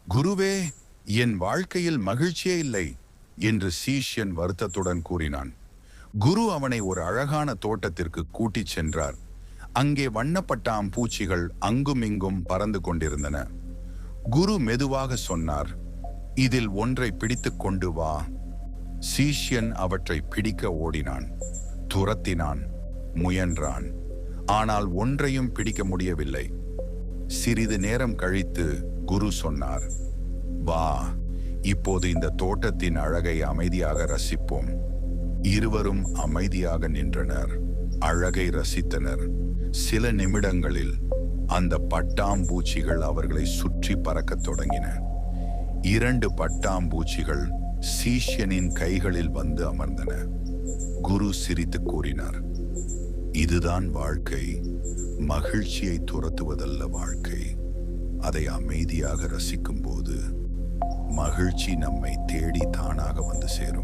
குருவே, என் வாழ்க்கையில் மகிழ்ச்சியே இல்லை என்று சீஷ்யன் வருத்தத்துடன் கூறினான். குரு அவனை ஒரு அழகான தோட்டத்திற்கு கூட்டிச் சென்றார். அங்கே வண்ணப்பட்டாம் பூச்சிகள் அங்குமிங்கும் பறந்து கொண்டிருந்தன. குரு மெதுவாக சொன்னார், இதில் ஒன்றை பிடித்துக் கொண்டு வா. சீஷ்யன் அவற்றை பிடிக்க ஓடினான், துரத்தினான், முயன்றான். ஆனால் ஒன்றையும் பிடிக்க முடியவில்லை. சிறிது நேரம் கழித்து குரு சொன்னார், வா, இப்போது இந்த தோட்டத்தின் அழகை அமைதியாக ரசிப்போம். இருவரும் அமைதியாக நின்றனர், அழகை ரசித்தனர். சில நிமிடங்களில் அந்த பட்டாம்பூச்சிகள் அவர்களை சுற்றி பறக்கத் தொடங்கின. 2 பட்டாம்பூச்சிகள் சீஷ்யனின் கைகளில் வந்து அமர்ந்தன. குரு சிரித்து கூறினார், இதுதான் வாழ்க்கை. மகிழ்ச்சியை துரத்துவதல்ல வாழ்க்கை. அதை அமைதியாக ரசிக்கும் போது மகிழ்ச்சி நம்மை தேடி தானாக வந்து சேரும்.